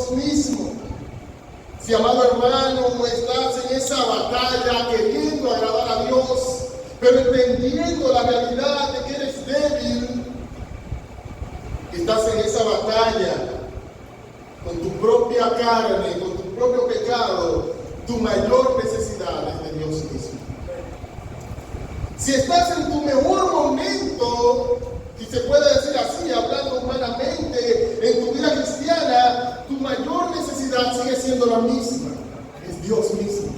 Dios mismo. Si, amado hermano, estás en esa batalla queriendo agradar a Dios, pero entendiendo la realidad de que eres débil, estás en esa batalla con tu propia carne, con tu propio pecado, tu mayor necesidad es de Dios mismo. Si estás en tu mejor momento, si se puede decir así, hablando humanamente, en tu vida cristiana, tu mayor necesidad sigue siendo la misma, es Dios mismo.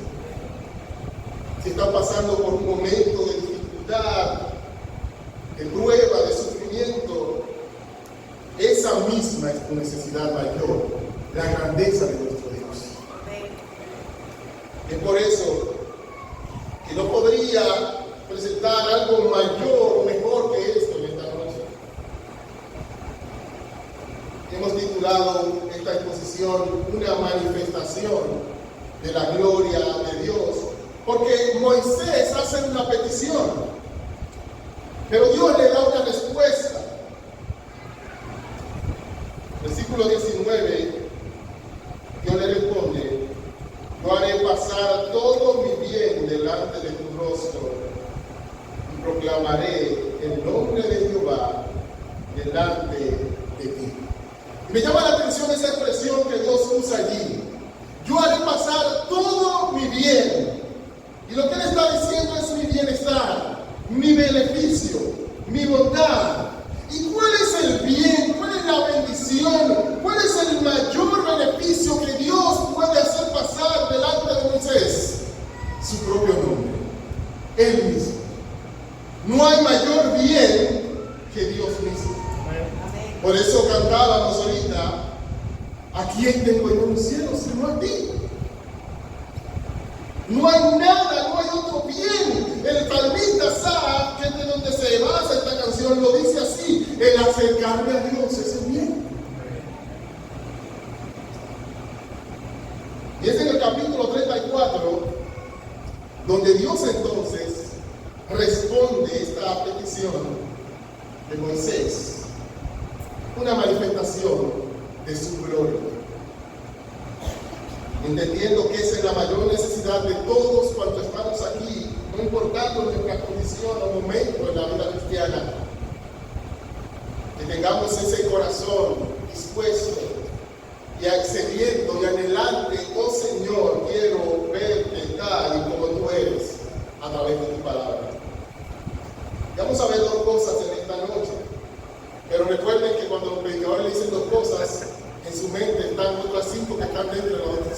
Si estás pasando por un momento de dificultad, de prueba, de sufrimiento, esa misma es tu necesidad mayor, la grandeza de nuestro Dios. Es por eso que no podría presentar algo mayor o mejor que esto en esta noche. Hemos titulado esta exposición Una manifestación de la gloria de Dios, porque Moisés hace una petición, pero Dios le da una respuesta. Versículo 19, Dios le responde: yo haré pasar todo mi bien delante de tu rostro y proclamaré el nombre de Jehová delante de ti. Y me llama la atención esa expresión que Dios usa allí. Yo haré pasar todo mi bien. Y lo que Él está diciendo es mi bienestar, mi beneficio, mi bondad. ¿Y cuál es el bien? ¿Cuál es la bendición? ¿Cuál es el mayor beneficio que Dios puede hacer pasar delante de Moisés? Su propio nombre, Él mismo. No hay mayor bien que Dios mismo. Por eso cantábamos ahorita: ¿a quién tengo yo en los cielos sino a ti? No hay nada, no hay otro bien. El salmista Asaf, que es de donde se basa esta canción, lo dice así: el acercarme a Dios es el bien. Y es en el capítulo 34 donde Dios entonces responde esta petición de Moisés, una manifestación de su gloria, entendiendo que esa es la mayor necesidad de todos cuantos estamos aquí, no importando nuestra condición o momento en la vida cristiana, que tengamos ese corazón dispuesto y accediendo y anhelante: oh Señor, quiero verte tal y como tú eres a través de tu palabra. Vamos a ver dos cosas en esta noche, pero recuerden que cuando los predicadores le dicen dos cosas, en su mente están otras 5 que están dentro de la otra,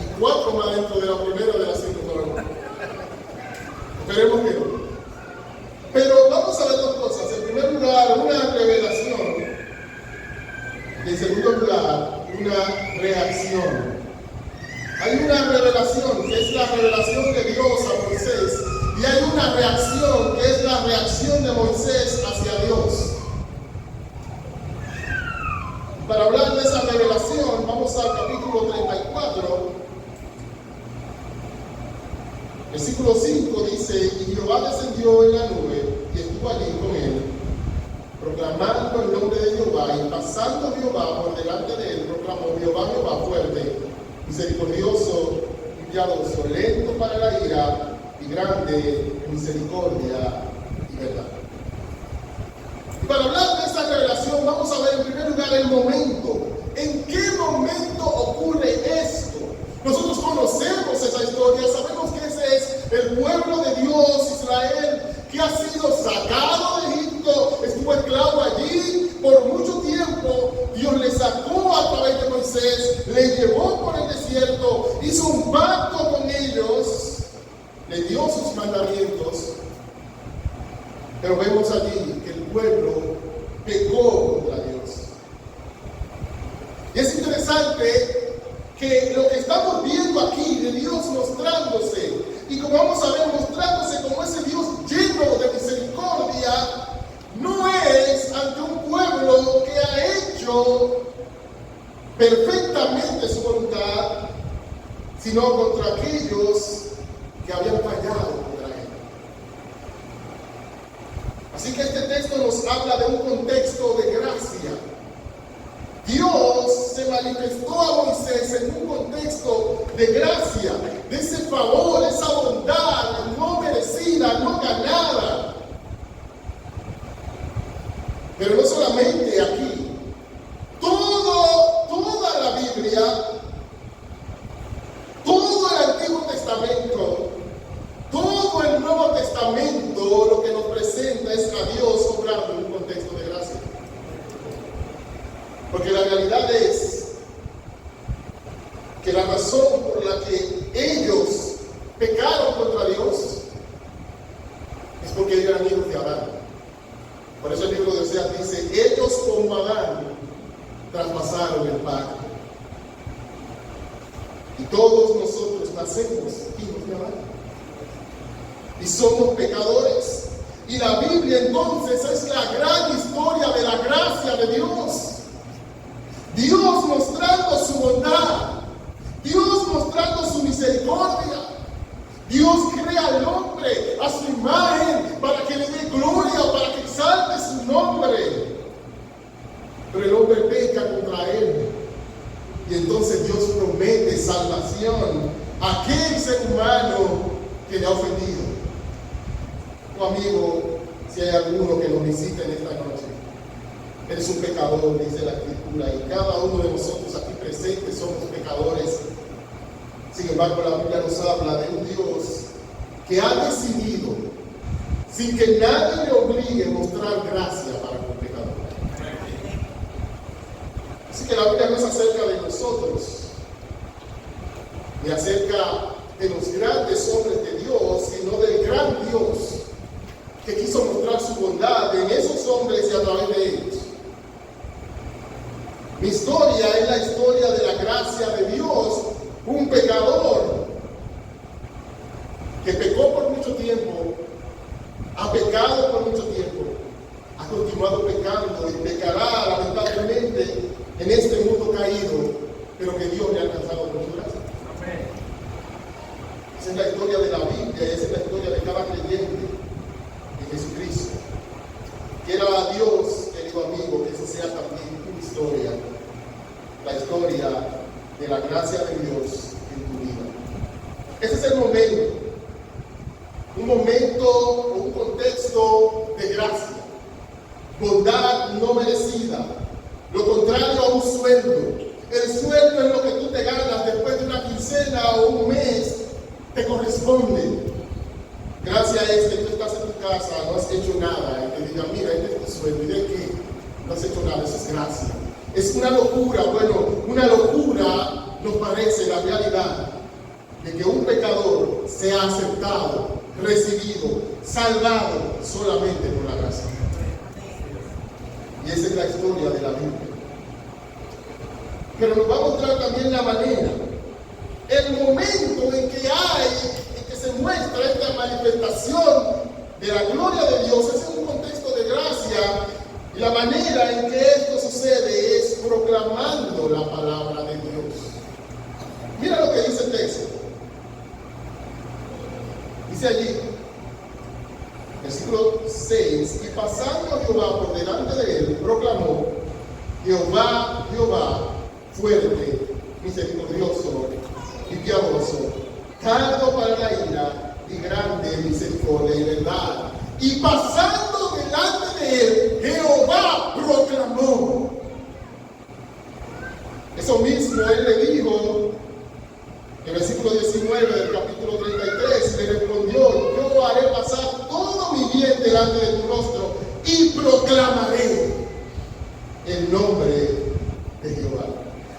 y 4 más dentro de la primera de las 5. Esperemos que no. Pero vamos a ver dos cosas. En primer lugar, una revelación. Y en segundo lugar, una reacción. Hay una revelación que es la revelación de Dios a Moisés, y hay una reacción que es la reacción de Moisés hacia Dios. Para hablar de esa revelación, vamos al capítulo 34, versículo 5 dice: y Jehová descendió en la nube y estuvo allí con él, proclamando el nombre de Jehová, y pasando Jehová por delante de él, proclamó: Jehová, Jehová fuerte, misericordioso y piadoso, lento para la ira y grande en misericordia y verdad. Y para hablar de esta revelación, vamos a ver en primer lugar el momento. ¿En qué momento ocurre esto? Nosotros conocemos esa historia, sabemos que ese es el pueblo de Dios, Israel, que ha sido sacado de Egipto, estuvo esclavo allí por mucho tiempo. Dios le sacó a través de Moisés, le llevó por el desierto, hizo un pacto con ellos, le dio sus mandamientos. Pero vemos allí que el pueblo pecó contra Dios. Y es interesante que lo que estamos viendo aquí de Dios mostrándose, y como vamos a ver, mostrándose como ese Dios lleno de misericordia, no es ante un pueblo que ha hecho perfectamente su voluntad, sino contra aquellos que habían fallado contra él. Así que este texto nos habla de un contexto de gracia. Dios se manifestó a Moisés en un contexto de gracia, de ese favor, esa bondad no merecida, no ganada. Pero no solamente aquí, toda la Biblia, todo el Antiguo Testamento, todo el Nuevo Testamento, lo que nos presenta es a Dios obrando en un contexto de gracia. Porque la realidad es que la razón por la que ellos pecaron contra Dios es porque ellos eran hijos de Adán. Por eso el libro de Oseas dice, ellos como Adán traspasaron el pacto. Y todos nosotros nacemos hijos de Adán. Y somos pecadores. Y la Biblia entonces es la gran historia de la gracia de Dios. Dios mostrando su bondad, Dios mostrando su misericordia. Dios crea al hombre a su imagen para que le dé gloria, para que exalte su nombre. Pero el hombre peca contra él. Y entonces Dios promete salvación a aquel ser humano que le ha ofendido. Oh amigo, si hay alguno que nos visita en esta noche, eres un pecador, dice la Escritura, y cada uno de nosotros aquí presentes somos pecadores. Sin embargo, la Biblia nos habla de un Dios que ha decidido, sin que nadie le obligue, a mostrar gracia para con pecadores. Así que la Biblia no es acerca de nosotros, ni acerca de los grandes hombres de Dios, sino del gran Dios que quiso mostrar su bondad en esos hombres y a través de ellos. Mi historia es la historia de la gracia de Dios, un pecador que pecó por mucho tiempo, ha pecado por mucho tiempo, ha continuado pecando y pecará lamentablemente en este mundo caído, pero que Dios le ha alcanzado con su gracia. Amén. Esa es la historia de la Biblia, esa es la historia de cada creyente en Jesucristo. Quiera a Dios, querido amigo, que esa sea también tu historia, la historia de la gracia de Dios en tu vida. Ese es el momento, un momento, un contexto de gracia, bondad no merecida, lo contrario a un sueldo. El sueldo es lo que tú te ganas después de una quincena o un mes, te corresponde. Gracia es que tú estás en tu casa, no has hecho nada, y te digan, mira, este es tu sueldo, y de qué no has hecho nada, eso es gracia. Es una locura, bueno, una locura nos parece la realidad de que un pecador sea aceptado, recibido, salvado solamente por la gracia. Y esa es la historia de la Biblia. Pero nos va a mostrar también la manera, el momento en que se muestra esta manifestación de la gloria de Dios, es en un contexto de gracia, y la manera en que esto sucede es proclamando la palabra de Dios. Mira lo que dice el texto. Dice allí, versículo 6, y pasando Jehová por delante de él, proclamó, Jehová, Jehová, fuerte, misericordioso y piadoso, tardo para la ira y grande misericordia y verdad. Y pasando delante de él, Jehová proclamó. Eso mismo él le dijo en el versículo 19 del capítulo 33, le respondió, yo haré pasar todo mi bien delante de tu rostro y proclamaré el nombre de Jehová.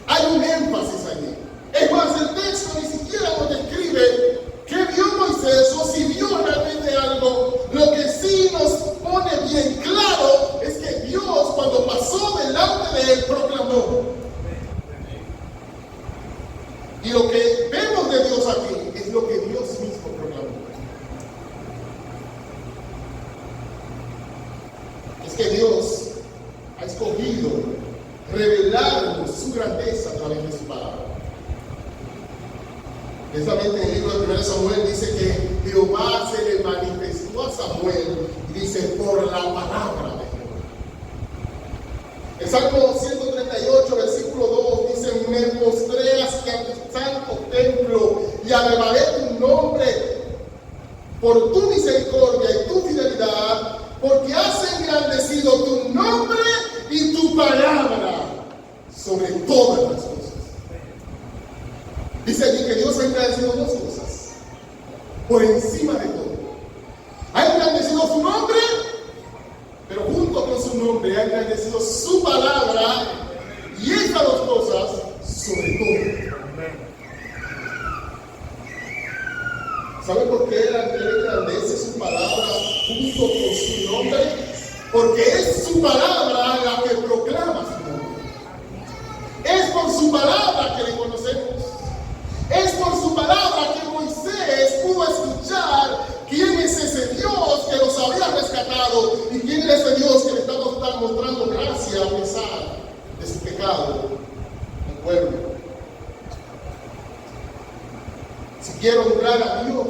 Hay un énfasis allí. Es más, el texto ni siquiera nos describe qué vio Moisés o si vio realmente algo. Lo que sí nos pone bien claro es que Dios, cuando pasó delante de él, proclamó. Y lo que vemos de Dios aquí es lo que Dios mismo proclamó. Es que Dios ha escogido revelarnos su grandeza a través de su palabra. Precisamente en el libro de 1 Samuel dice que Jehová se le manifestó a Samuel y dice por la palabra de Jehová. El Salmo 138, versículo 2 dice, postré hacia tu santo templo y alabaré tu nombre por tu misericordia y tu fidelidad, porque has engrandecido tu nombre y tu palabra sobre todas las cosas. Dice allí que Dios ha engrandecido dos cosas por encima de todo. Ha engrandecido su nombre, pero junto con su nombre ha engrandecido su palabra, y estas dos cosas sobre todo. ¿Sabe por qué Él engrandece su palabra junto con su nombre? Porque es su palabra la que proclama su nombre. Es por su palabra que le conocemos. Es por su palabra que Moisés pudo escuchar quién es ese Dios que los había rescatado y quién es ese Dios que le está mostrando gracia a pesar de su pecado al pueblo. Si quiero honrar a Dios,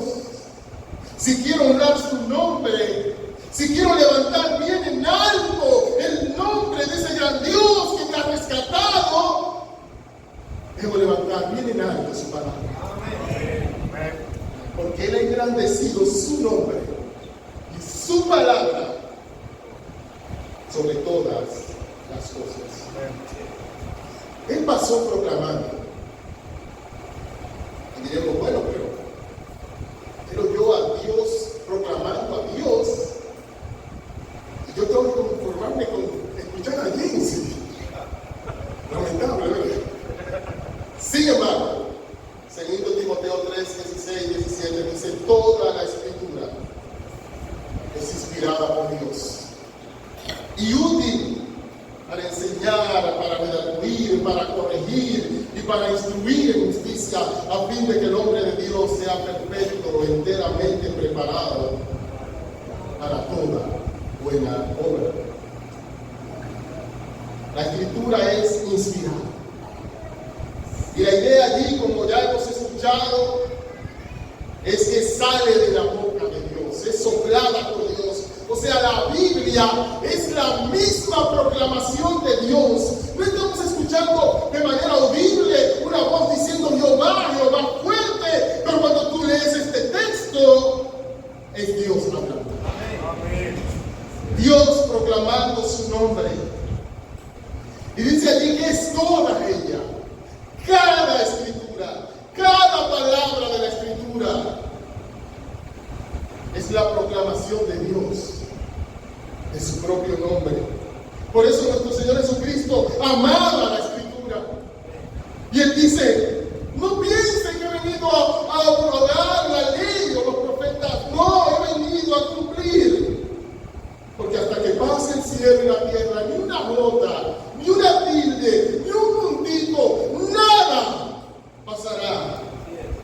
si quiero honrar su nombre, si quiero levantar bien en alto el nombre de ese gran Dios que me ha rescatado, debo levantar bien en alto su palabra. Porque Él ha engrandecido su nombre y su palabra sobre todas las cosas. Él pasó proclamando. Y diremos, bueno, pero yo a Dios, proclamando a Dios, y yo tengo que conformarme con escuchar a James. Lamentable, ¿verdad? Sin embargo, 2 Timoteo 3, 16, 17 dice: toda la escritura es inspirada por Dios y útil para enseñar, para redarguir, para corregir y para instruir en justicia, a fin de que el hombre de Dios sea perfecto, enteramente preparado para toda buena obra. La escritura es inspirada. Y la idea allí, como ya hemos escuchado, es que sale de la boca de Dios, es soplada por Dios. O sea, la Biblia es la misma proclamación de Dios. No estamos escuchando de manera audible una voz diciendo Jehová, Jehová fuerte, pero cuando tú lees este texto, es Dios hablando. Dios proclamando su nombre. Y dice allí que es toda ella. Cada escritura, cada palabra de la escritura es la proclamación de Dios, de su propio nombre. Por eso nuestro Señor Jesucristo amaba la escritura. Y Él dice: no piensen que he venido a abrogar la ley o los profetas. No, he venido a cumplir. Porque hasta que pase el cielo y la tierra, ni una jota, ni una tilde, ni un puntito, nada pasará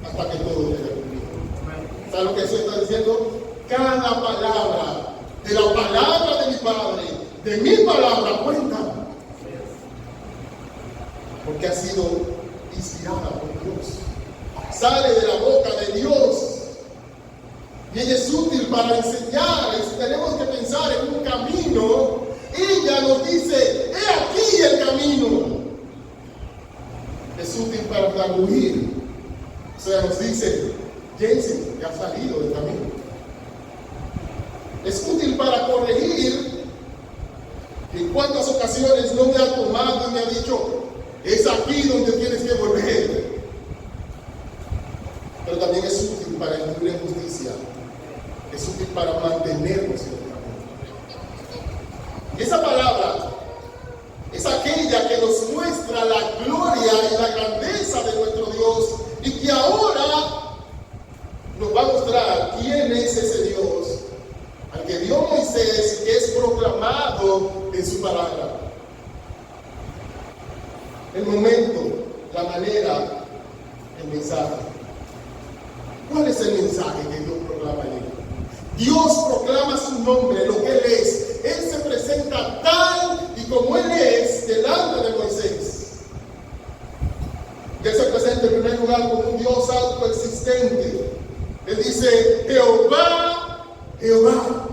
hasta que todo quede cumplido. ¿Sabe lo que eso está diciendo? Cada palabra de la palabra de mi Padre, de mi palabra, cuenta. Porque ha sido inspirada por Dios. Sale de la boca de Dios. Y ella es útil para enseñar. Y si tenemos que pensar en un camino, ella nos dice: he aquí el camino. Es útil para redarguir. O sea, nos dice: Jensen, ya ha salido del camino. Es útil para corregir. En cuántas ocasiones no me ha tomado y me ha dicho: es aquí donde tienes que volver. Pero también es útil para instruir en justicia. Es útil para mantenernos en el camino. Y esa palabra es aquella que nos muestra la gloria y la grandeza de nuestro Dios, y que ahora nos va a mostrar quién es ese Dios al que dio Moisés y que es proclamado en su palabra. El momento, la manera, el mensaje. ¿Cuál es el mensaje que Dios proclama allí? Dios proclama su nombre, lo que Él es. Él se presenta tal y como Él es delante de Moisés. Él se presenta en primer lugar como un Dios autoexistente. Él dice: Jehová, Jehová.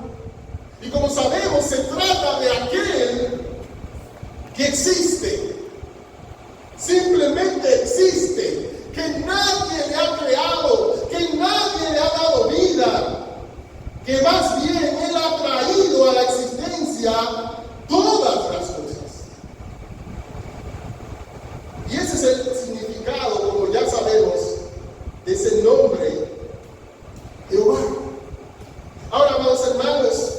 Y como sabemos, se trata de aquel que existe. Simplemente el significado, como ya sabemos, de ese nombre, Jehová. Ahora, amados hermanos,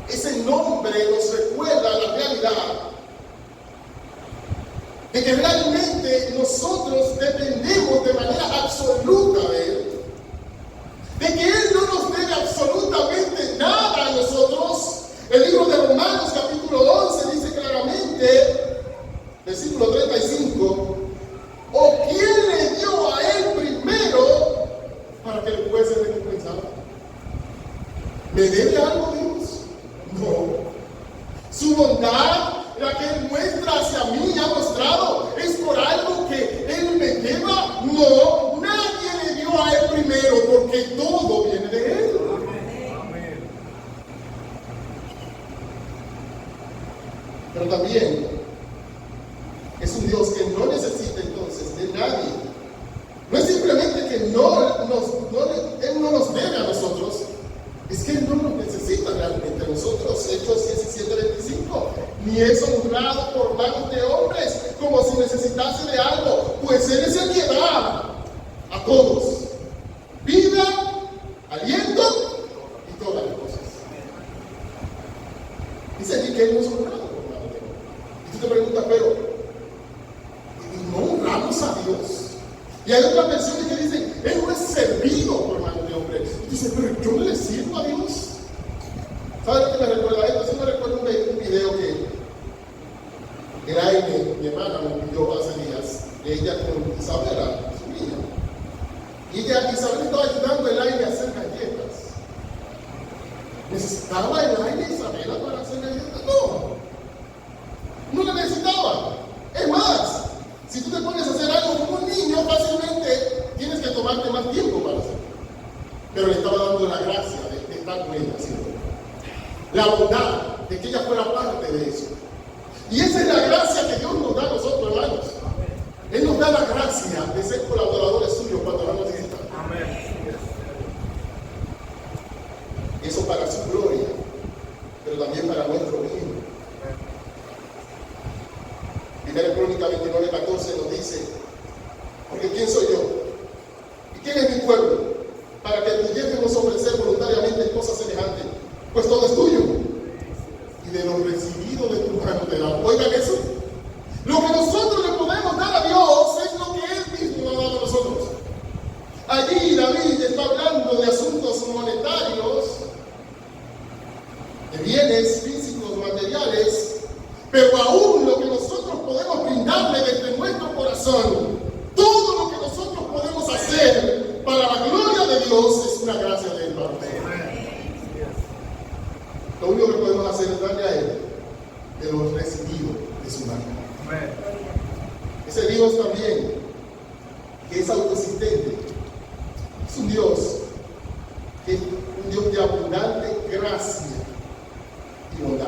ese nombre nos recuerda la realidad de que realmente nosotros dependemos de manera absoluta de Él, de que Él no nos debe absolutamente nada a nosotros. El libro de Romanos capítulo 11 dice claramente, versículo 35, ¿o quién le dio a Él primero para que le fuese recompensado? ¿Me debe algo Dios? No. Su bondad, la que Él muestra hacia mí y ha mostrado, es por algo que Él me lleva. No, nadie le dio a Él primero, porque todo viene de Él. Amén. Pero también es un Dios que no necesita entonces de nadie. No es simplemente que Él no nos debe a nosotros, es que Él no nos necesita realmente a nosotros. Hechos 17:25. Ni es honrado por manos de hombres, como si necesitase de algo, pues Él es el que da a todos vida, aliento y todas las cosas. Dice aquí que Él no es honrado por manos de hombres. Y tú te preguntas, pero no honramos a Dios. Y hay otras versiones que dicen, Él no es servido por manos de hombres. Y dice, pero yo no le sirvo a Dios. ¿Sabes lo que me recuerda esto? Sí me recuerda un video que Elaine, mi hermana, me envió hace días, de ella con Isabela, su niña. Y Isabela estaba ayudando a Elaine a hacer galletas. ¿Necesitaba Elaine Isabela para hacer galletas? No la necesitaba. Es más, si tú te pones a hacer algo como un niño, fácilmente tienes que tomarte más tiempo para hacerlo. Pero le estaba dando la gracia de estar con ella haciendo. La bondad de que ella fuera parte de eso. Y esa es la gracia que Dios nos da a nosotros, hermanos. Él nos da la gracia de ser colaboradores suyos cuando no nos necesitan. Eso para su gloria, pero también para nuestro bien. Primera Crónica 29:14 nos dice, porque ¿quién soy yo? ¿Y quién es mi pueblo? Para que pudiésemos ofrecer voluntariamente cosas semejantes, pues todo es tuyo. Y de lo recibido de tu mano te damos. Oigan eso. Lo que nosotros le podemos dar a Dios es lo que Él mismo nos ha dado a nosotros. Allí David está hablando de asuntos monetarios, de bienes físicos, materiales, pero aún lo que nosotros podemos brindarle desde nuestro corazón, todo lo que nosotros podemos hacer para la gloria de Dios es una gracia de Él. Lo único que podemos hacer es darle a Él de lo recibido de su mano. Ese Dios también, que es autoexistente, es un Dios que es un Dios de abundante gracia y bondad.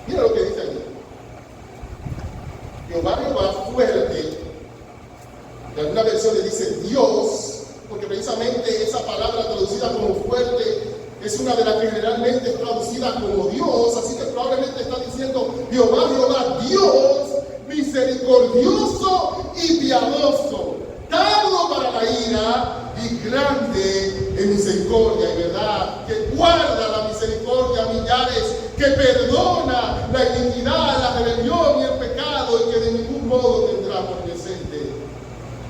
Mira lo que dice aquí. Jehová fuerte. En alguna versión le dice Dios, porque precisamente esa palabra traducida como fuerte es una de las que generalmente es traducida como Dios, así que probablemente está diciendo Jehová, Dios, misericordioso y piadoso, tardo para la ira y grande en misericordia y verdad, que guarda la misericordia a millares, que perdona la iniquidad, la rebelión y el pecado, y que de ningún modo tendrá por presente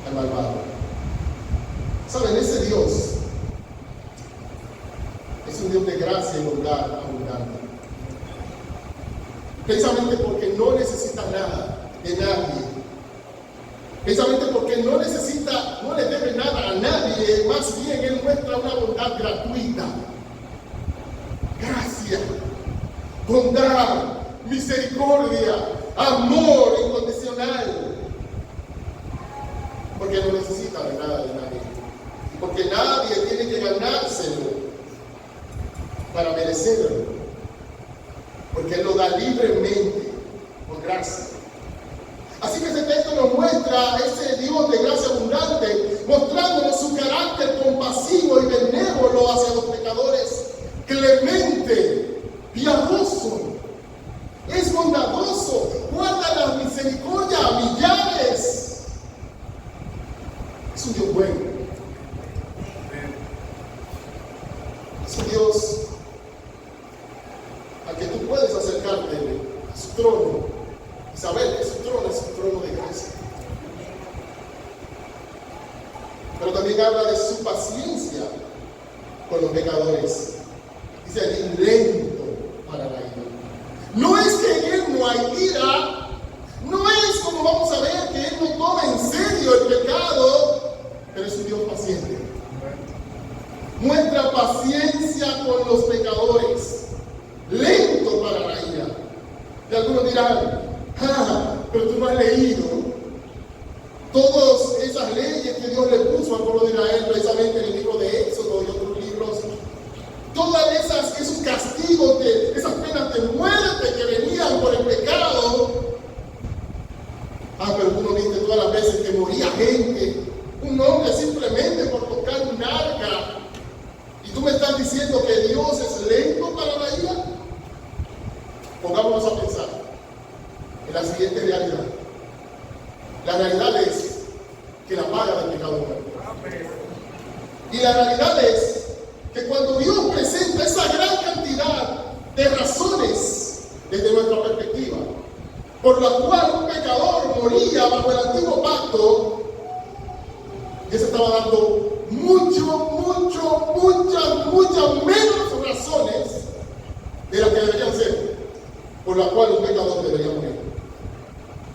al malvado. ¿Saben? Ese Dios es un Dios de gracia y bondad abundante. Precisamente porque no necesita nada de nadie. Precisamente porque no le debe nada a nadie. Más bien Él muestra una bondad gratuita. Gracia, bondad, misericordia, amor incondicional. Porque no necesita de nada de nadie. Porque nadie tiene que ganárselo para merecerlo, porque Él lo da libremente, por gracia. Así que ese texto nos muestra ese Dios de gracia abundante, mostrándonos su carácter compasivo y benévolo hacia los pecadores, clemente, piadoso, es bondadoso, guarda la misericordia a millares, un Dios bueno. Es un Dios al que tú puedes acercarte a su trono y saber que su trono es un trono de gracia. Pero también habla de su paciencia con los pecadores. Dice allí, lento para la ira. No es que en él no hay ira, no es como vamos a ver que él no toma en serio el pecado, pero es un Dios paciente. Muestra paciencia con los pecadores, lento para la ira. Y algunos dirán, pero tú no has leído todas esas leyes que Dios le puso al pueblo de Israel, precisamente en el libro de Éxodo y otros libros. Todas esos castigos, esas penas de muerte que venían por el pecado. Pero tú no viste todas las veces que moría gente, un hombre simplemente por tocar un arca. Y tú me estás diciendo que Dios es lento para la ira. Pongámonos a pensar en la siguiente realidad. La realidad es que la paga del pecado es muerte. Y la realidad es que cuando Dios presenta esa gran cantidad de razones desde nuestra perspectiva, por la cual un pecador moría bajo el antiguo pacto, Dios estaba dando muchas menos razones de las que deberían ser, por la cual un pecador debería morir.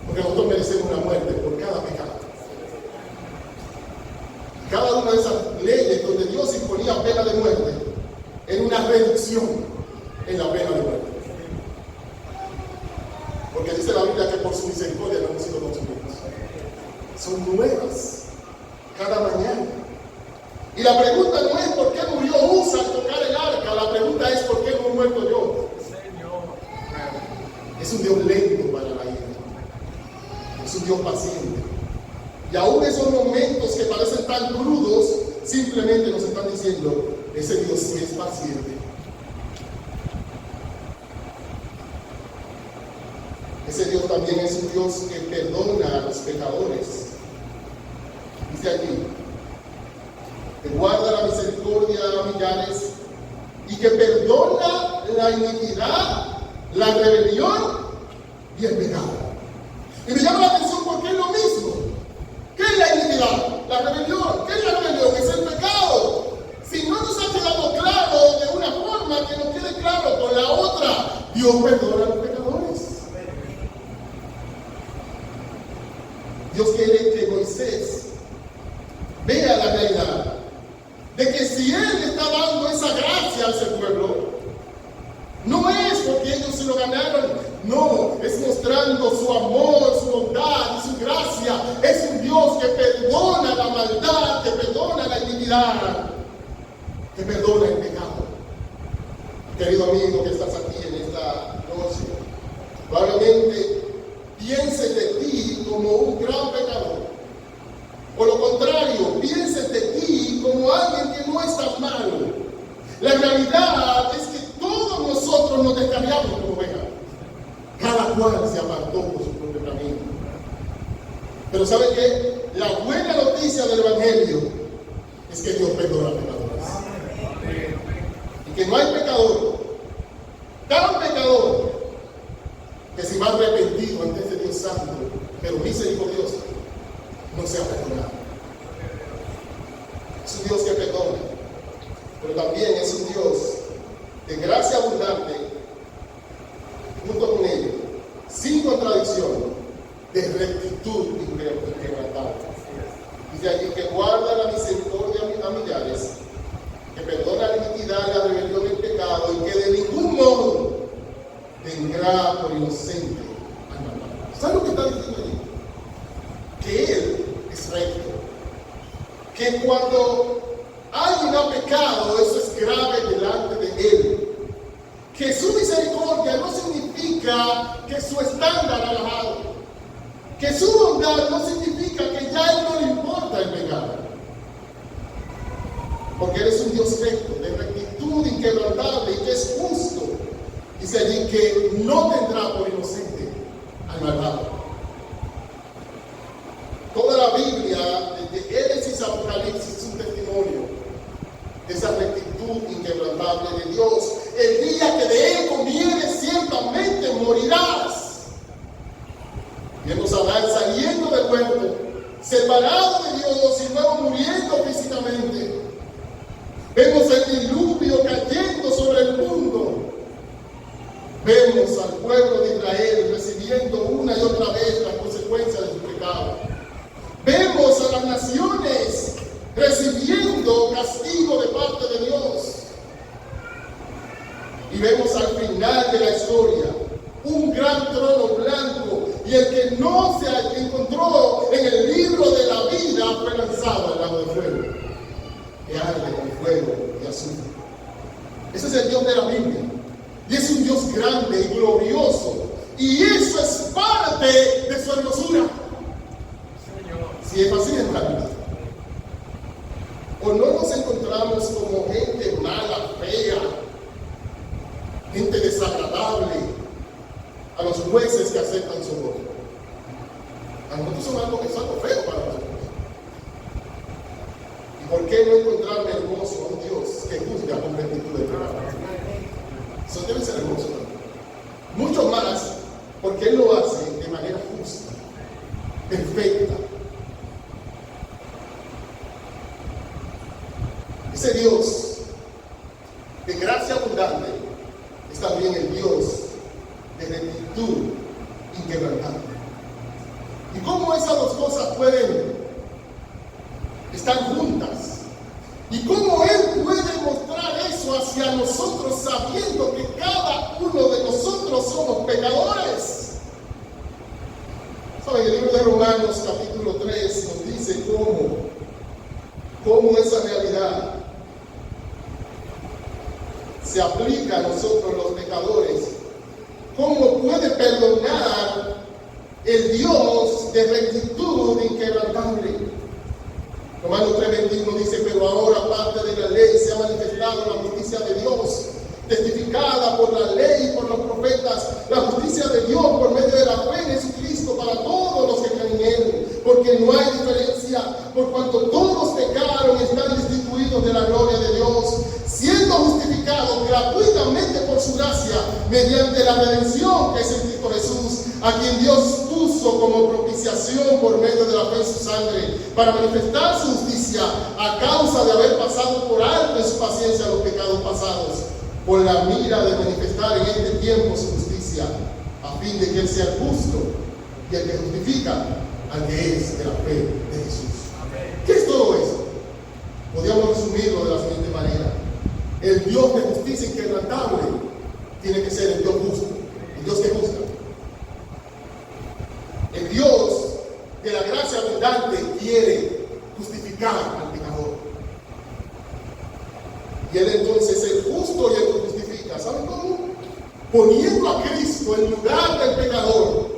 Porque nosotros merecemos una muerte por cada pecado. Cada una de esas leyes donde Dios imponía pena de muerte era una reducción en la pena de muerte. Porque dice la Biblia que por su misericordia no hemos sido consumidos. Son nuevas cada mañana. Y la pregunta no es por qué murió Usa al tocar el arca, la pregunta es por qué no he muerto yo. Es un Dios lento para la ira. Es un Dios paciente. Y aún esos momentos que parecen tan crudos, simplemente nos están diciendo, ese Dios sí es paciente. Ese Dios también es un Dios que perdona a los pecadores. Dice allí, que guarda la misericordia a millares y que perdona la iniquidad, la rebelión y el pecado. Y me llama la atención porque es lo mismo. ¿Qué es la iniquidad? La rebelión. ¿Qué es la rebelión? Es el pecado. Si no nos ha quedado claro de una forma, que nos quede claro con la otra. Dios perdona a los pecadores. Dios quiere que Moisés vea la realidad de que si Él está dando esa gracia a ese pueblo, no es porque ellos se lo ganaron, no, es mostrando su amor, su bondad y su gracia. Es un Dios que perdona la maldad, que perdona la iniquidad, que perdona el pecado. Querido amigo que estás aquí en esta noche, probablemente pienses de ti como un gran pecador. Por lo contrario, pienses de ti como alguien que no es tan malo. La realidad es que todos nosotros nos descarriamos como ovejas. Cada cual se apartó por su propio camino. Pero ¿sabe qué? La buena noticia del Evangelio es que Dios perdona a pecadores. Y que no hay pecador, tan pecador, que si va arrepentido ante ese Dios santo, pero misericordioso, no sea perdonado. Es un Dios que perdona, pero también es un Dios de gracia abundante, junto con ello, sin contradicción, de rectitud inquebrantable. Dice allí que guarda la misericordia a millares, que perdona la iniquidad, la rebelión y el pecado, y que de ningún modo tendrá por inocente al malvado. ¿Sabe lo que está diciendo allí? Que Él es recto. Que cuando alguien ha pecado, eso es grave delante de Él. Que su misericordia no significa que su estándar ha bajado. Que su bondad no significa que ya a Él no le importa el pecado. Porque Él es un Dios recto, de rectitud inquebrantable y que es justo. Dice allí que no tendrá por inocente al malvado. Toda la Biblia, desde Génesis Apocalipsis es un testimonio de esa rectitud inquebrantable de Dios. El día que de él comieres, ciertamente morirás. Vemos a Adán saliendo del huerto, separado de Dios y luego muriendo físicamente. Vemos el diluvio cayendo sobre el mundo. Vemos al pueblo de Israel recibiendo una y otra vez las consecuencias de su pecado. Vemos a las naciones recibiendo castigo de parte de Dios. Y vemos al final de la historia un gran trono blanco, y el que no se encontró en el libro de la vida fue lanzado al lago de fuego, que arde con fuego y azufre. Ese es el Dios de la Biblia, y es un Dios grande y glorioso, y eso es parte de su hermosura. Si es así, hermanos, o no nos encontramos como gente mala, fea, gente desagradable, a los jueces que aceptan su voto. A nosotros son algo feo para nosotros. ¿Y por qué no encontrarme hermoso a un Dios que juzga con rectitud de pecado? Eso debe ser hermoso también. Mucho más porque Él lo hace de manera justa, perfecta. Ese Dios de gracia abundante es también el Dios de rectitud inquebrantable. ¿Y cómo esas dos cosas pueden estar juntas? ¿Y cómo Él puede mostrar eso hacia nosotros sabiendo que cada uno de nosotros somos pecadores? ¿Saben? El libro de Romanos capítulo 3 nos dice cómo esa realidad se aplica a nosotros los pecadores. ¿Cómo puede perdonar el Dios de rectitud inquebrantable? Romanos 3:21 dice: pero ahora, aparte de la ley, se ha manifestado la justicia de Dios, testificada por la ley y por los profetas, la justicia de Dios por medio de la fe en Jesucristo para todos los que creen en Él, porque no hay diferencia, por cuanto todos pecaron y están destituidos de la gloria de Dios, siendo justificados gratuitamente por su gracia, mediante la redención que es en Cristo Jesús, a quien Dios puso como propiciación por medio de la fe en su sangre, para manifestar su justicia a causa de haber pasado por alto en su paciencia los pecados pasados, con la mira de manifestar en este tiempo su justicia, a fin de que Él sea justo y el que justifica al que es de la fe de Jesús. ¿Qué es todo eso? Podríamos resumirlo de la siguiente manera: el Dios de justicia inquebrantable tiene que ser el Dios justo, el Dios que juzga. El Dios de la gracia abundante quiere justificar al pecador. Y Él entonces es el justo y el que justifica. ¿Saben cómo? Poniendo a Cristo en lugar del pecador,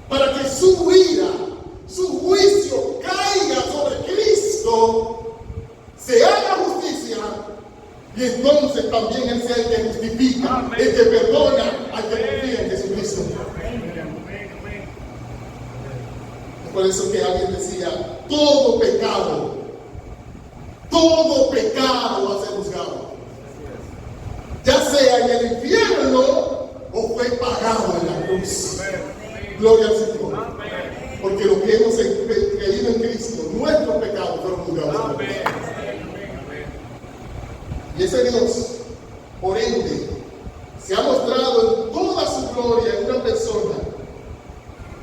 para que su ira, su juicio caiga sobre Cristo, se haga justicia, y entonces también Él sea el que justifica, el que perdona al que confía en Jesucristo. Es por eso que alguien decía: todo pecado va a ser juzgado, ya sea en el infierno o fue pagado en la cruz. Gloria al Señor. Porque lo que hemos creído en Cristo, nuestros pecados fueron juzgados. Y ese Dios, por ende, se ha mostrado en toda su gloria en una persona,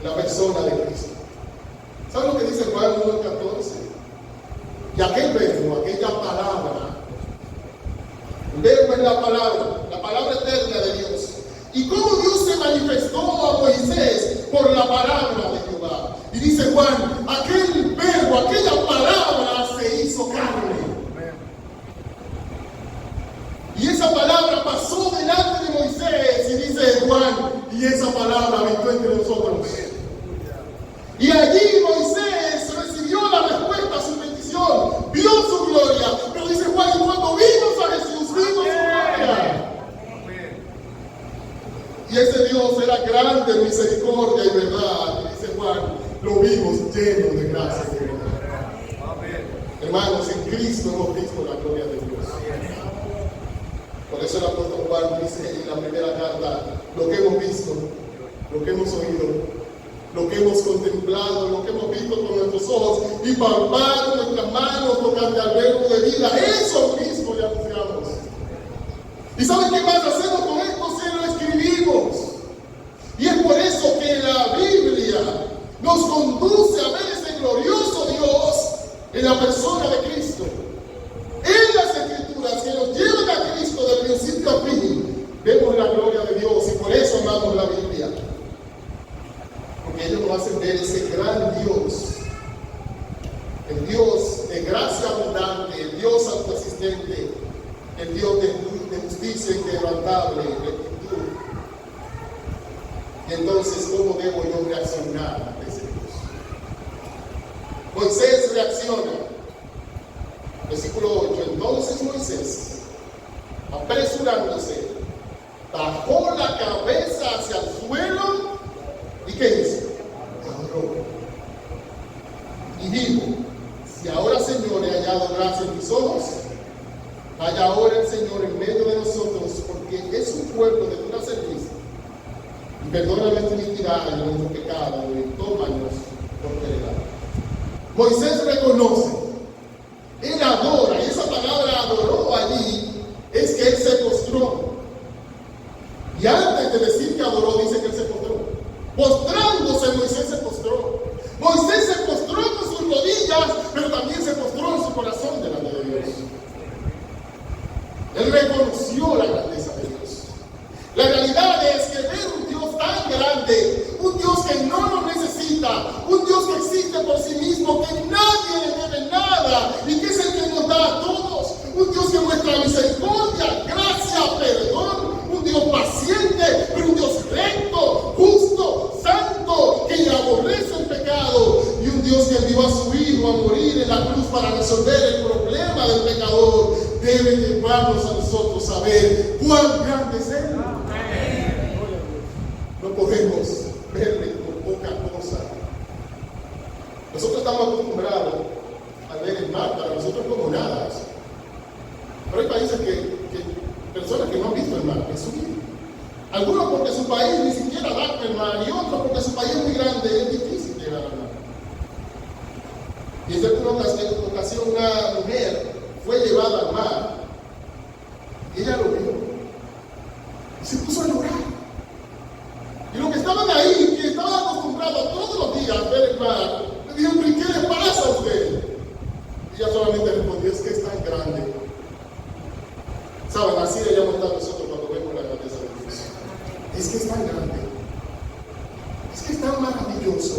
la persona de Cristo. ¿Saben lo que dice Juan 1:14? Y aquel verbo, aquella palabra, el verbo es la palabra eterna de Dios. Y cómo Dios se manifestó a Moisés por la palabra de Jehová. Y dice Juan: aquel verbo, aquella palabra se hizo carne. Y esa palabra pasó delante de Moisés, y dice Juan, y esa palabra habitó entre nosotros. Y allí Moisés recibió la respuesta a su petición, vio su gloria. Pero dice Juan: y cuando vimos a Jesús, vimos su gloria. Y ese Dios era grande en misericordia y verdad. Y dice Juan: lo vimos lleno de gracia y de verdad. hermanos, en Cristo hemos visto la gloria de Dios. Por eso el apóstol Juan dice en la primera carta, lo que hemos visto, lo que hemos oído, lo que hemos contemplado, lo que hemos visto con nuestros ojos y palpado nuestras manos tocante al verbo de vida, eso mismo le anunciamos. ¿Y saben qué más hacemos con esto? Se lo escribimos. Y es por eso que la Biblia nos conduce a ver ese glorioso Dios en la persona de Cristo. En las Escrituras que nos llevan a Cristo de principio a fin, vemos la gloria de Dios y por eso amamos la Biblia. Porque ellos nos hacen ver ese gran Dios, el Dios de gracia abundante, el Dios autoexistente, el Dios de justicia inquebrantable, rectitud. Y entonces, ¿cómo debo yo reaccionar a ese Dios? Moisés reacciona. Versículo 8. Entonces Moisés, apresurándose, bajó la cabeza hacia el suelo y ¿qué hizo? Adoró. Y dijo, si ahora, Señor, he hallado gracia en tus ojos, vaya ahora el Señor en medio de nosotros, porque es un pueblo de dura servicio. Y perdona nuestra iniquidad y nuestro pecado, y tómanos por heredad. Moisés reconoce, él adora, y esa palabra adoró allí es que él se postró. Y antes de decir que adoró, dice que él se postró. Postrándose, Moisés se postró. Moisés se postró con sus rodillas, pero también se postró en su corazón delante de Dios. Él reconoció la grandeza de Dios. La realidad es que ver un Dios tan grande, un Dios que no lo necesita, un Dios que existe por sí mismo, que nadie le debe nada y que es el que nos da a todos, un Dios que muestra misericordia, gracia, perdón, un Dios paciente, pero un Dios recto, justo, santo, que aborrece el pecado, y un Dios que envió a su Hijo a morir en la cruz para resolver el problema del pecador, debe llevarnos a nosotros a ver cuán grande es Él. No podemos verle por poca cosa. Nosotros estamos acostumbrados a ver el mar, para nosotros como nada. Pero hay países personas que no han visto el mar en su vida. Algunos porque su país ni siquiera da el mar, y otros porque su país es muy grande y es difícil llegar al mar. Y en cierta ocasión una mujer fue llevada al mar y ella lo vio y se puso a llorar. Y los que estaban ahí, que estaban acostumbrados todos los días a ver el mar, le dijeron, ¿pero qué le pasa a usted? Y ella solamente respondió, es que es tan grande. ¿Saben? Así deberíamos estar nosotros cuando vemos la grandeza de Dios. Es que es tan grande. Es que es tan maravilloso.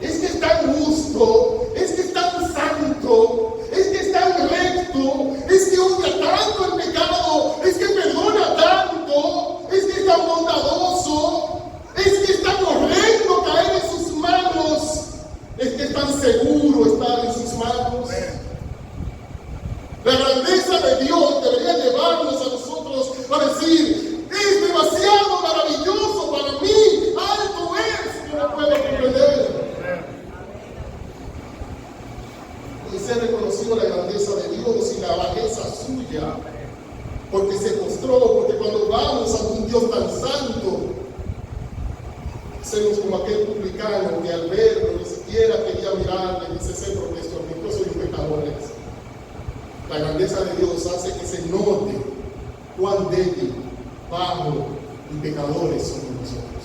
Es que es tan justo. Es que es tan santo. Es que es tan recto. Es que odia tanto el pecado. Es que perdona tanto. Es que es tan bondadoso. Es que es tan horrendo caer en sus manos. Es que es tan seguro estar en sus manos. La grandeza de Dios debería llevarnos a nosotros a decir, es demasiado maravilloso para mí, algo es que no puedo comprender. Moisés reconoció la grandeza de Dios y la bajeza suya, porque se postró, porque cuando vamos a un Dios tan santo, hacemos como aquel publicano que al verlo ni siquiera quería mirarle, dice, sé porque yo soy un pecador. La grandeza de Dios hace que se note cuán débil, bajo y pecadores somos nosotros.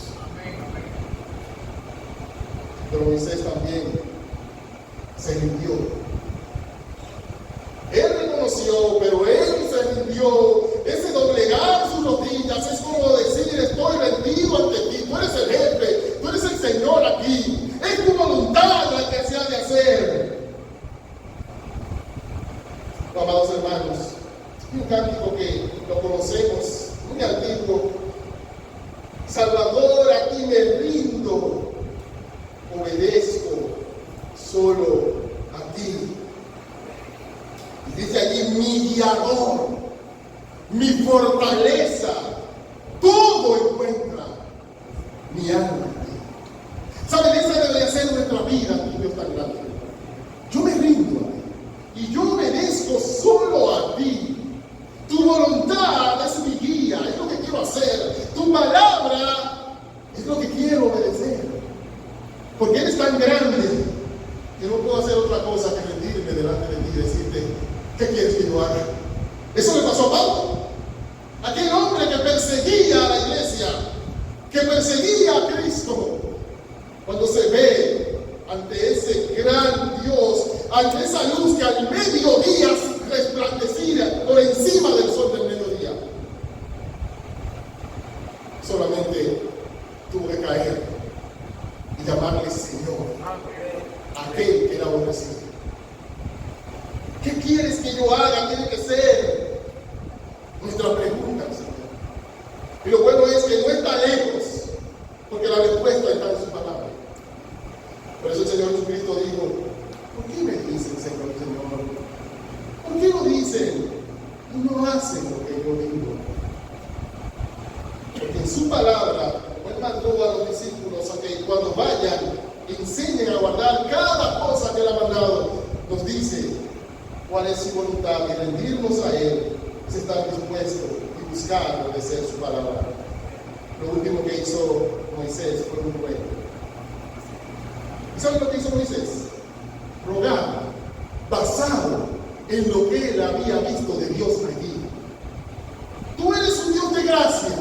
Pero Moisés también se rindió. Él reconoció, pero él se rindió. Ese doblegar sus rodillas es como decir, estoy rendido ante ti, tú eres el jefe, tú eres el Señor aquí. Es tu voluntad la que se ha de hacer. Amados hermanos, un cántico que lo conocemos, muy antiguo. Salvador, a ti me rindo, obedezco solo a ti. Y dice allí, mi guiador, mi fortaleza, todo encuentra mi alma en ti. ¿Saben? Esa debería ser nuestra vida, mi Dios tan grande. Yo me rindo a ti. yo haga. Eso le pasó a Pablo. Aquel hombre que perseguía a la iglesia, que perseguía a Cristo, cuando se ve ante ese gran Dios, ante esa luz que al mediodía resplandecía por encima del sol del mediodía, solamente tuvo que caer y llamarle Señor, aquel que era aborrecido. ¿Qué quieres que yo haga? Tiene que ser nuestra pregunta, Señor. Y lo bueno es que no está lejos, porque la respuesta está en su palabra. Por eso el Señor Jesucristo dijo: ¿por qué me dicen Señor, Señor? ¿Por qué lo dicen y no hacen lo que yo digo? Porque en su palabra, Él mandó a los discípulos a que cuando vayan, enseñen a guardar cada cosa que Él ha mandado. Nos dice cuál es su voluntad y rendirnos a Él es estar dispuesto y buscar obedecer su palabra. Lo último que hizo Moisés fue un ruego. ¿Y saben lo que hizo Moisés? Rogar, basado en lo que él había visto de Dios allí. Tú eres un Dios de gracia,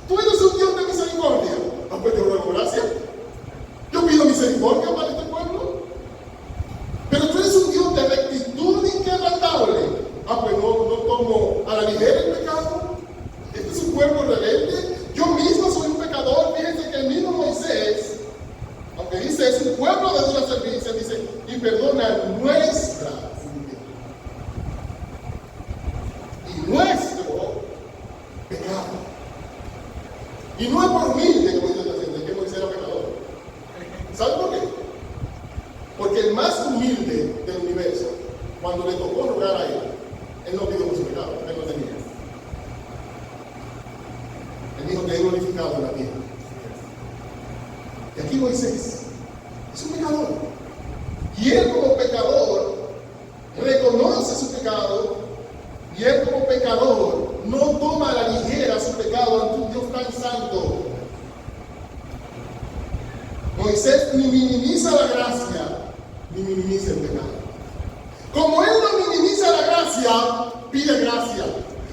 tú eres un Dios de misericordia. Ah, pues yo ruego gracia. Yo pido misericordia para este pueblo. Pero tú eres un Dios de rectitud inquebrantable. Ah, pues no tomo a la ligera el pecado. Este es un pueblo rebelde. Yo mismo soy un pecador. Fíjense que el mismo Moisés, aunque dice es un pueblo de dura servicio, dice y perdona nuestra iniquidad y nuestro pecado. Y no es por humilde como dice la gente, que Moisés era pecador. ¿Saben por qué? Porque el más humilde del universo, cuando le tocó rogar a él no pidió por su pecado, él no tenía. Él dijo que es glorificado en la tierra. Y aquí Moisés es un pecador. Y él como pecador reconoce su pecado. Y él como pecador no toma a la ligera su pecado ante un Dios tan santo. Moisés ni minimiza la gracia, ni minimiza el pecado. Como él no minimiza la gracia, pide gracia.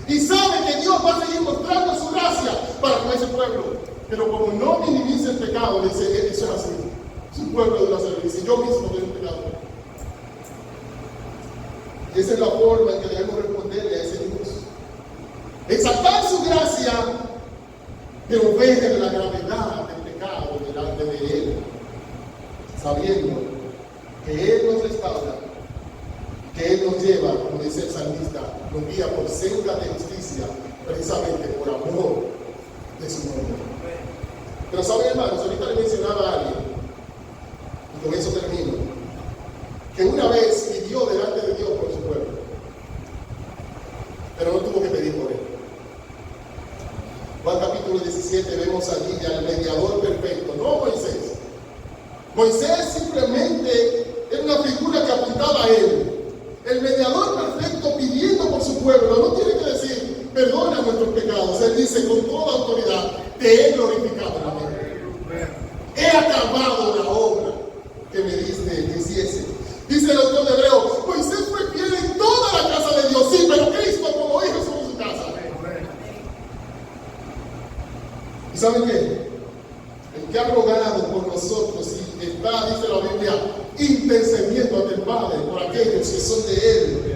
Y sabe que Dios va a seguir mostrando su gracia para con ese pueblo. Pero como no minimiza el pecado, dice, eso es así. Es un pueblo de una servicio. Yo mismo soy un pecador. Y esa es la forma en que debemos responderle a ese Dios. Exaltar su gracia, pero ver la gravedad del pecado delante de Él. Sabiendo que Él nos restaura, que Él nos lleva, como dice el salmista, nos guía por senda de justicia, precisamente por amor de su nombre. Pero saben, hermanos, ahorita le mencionaba a alguien, y con eso termino, que una vez pidió delante de Dios por su pueblo, pero no tuvo que pedir por él. Juan capítulo 17 vemos allí al mediador perfecto, no Moisés. Moisés simplemente era una figura que apuntaba a él. El mediador perfecto pidiendo por su pueblo no tiene que decir perdona nuestros pecados. Él dice con toda autoridad, te he glorificado en la tierra. He acabado la obra que me diste que hiciese. Dice el autor de Hebreos, Moisés fue fiel en toda la casa de Dios. Sí, pero Cristo como hijo sobre su casa. ¿Y saben qué? El que ha rogado por nosotros y está, dice la Biblia, intercediendo ante el Padre por aquellos que son de Él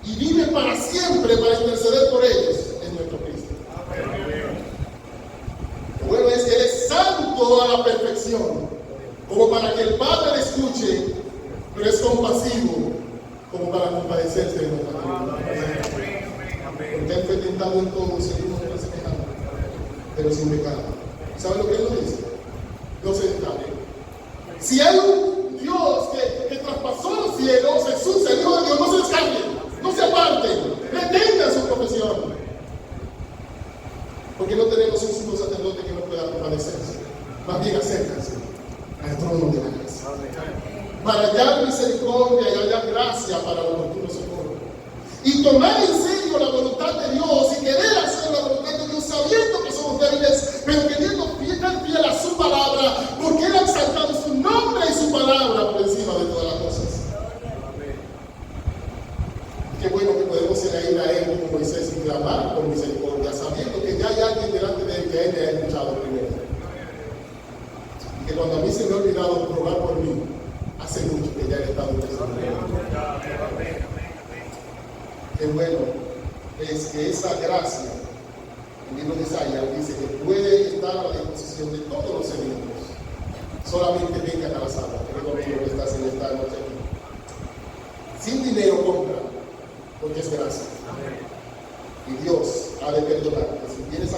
y vive para siempre para interceder por ellos, es nuestro Cristo. Lo bueno es que Él es santo a la perfección, como para que el Padre le escuche, pero es compasivo como para compadecerse de nuestra vida. Porque Él fue tentado en todo, seguimos en la semejanza, pero sin pecado. ¿Saben lo que Él nos dice? No se descargue. Si hay un Dios que traspasó los cielos, Jesús, el Hijo de Dios, no se descarguen, no se aparten, retengan su profesión. Porque no tenemos un sumo sacerdote que no pueda compadecerse. Más bien acérquense al trono de la gracia. Para hallar misericordia y hallar gracia para el oportuno socorro. Y tomar en serio la voluntad de Dios y querer hacer la voluntad de Dios sabiendo que somos débiles, pero queriendo fiel a su palabra, porque Él ha exaltado su nombre y su palabra por encima de todas las cosas. Qué bueno que podemos ya Él está presente. Qué bueno es que esa gracia, el libro de Isaías dice que puede estar a la disposición de todos los sedientos. Solamente vengan a las aguas, querido amigo que estás en esta noche aquí. Sin dinero compra, porque es gracia. Y Dios ha de perdonarte. Si tienes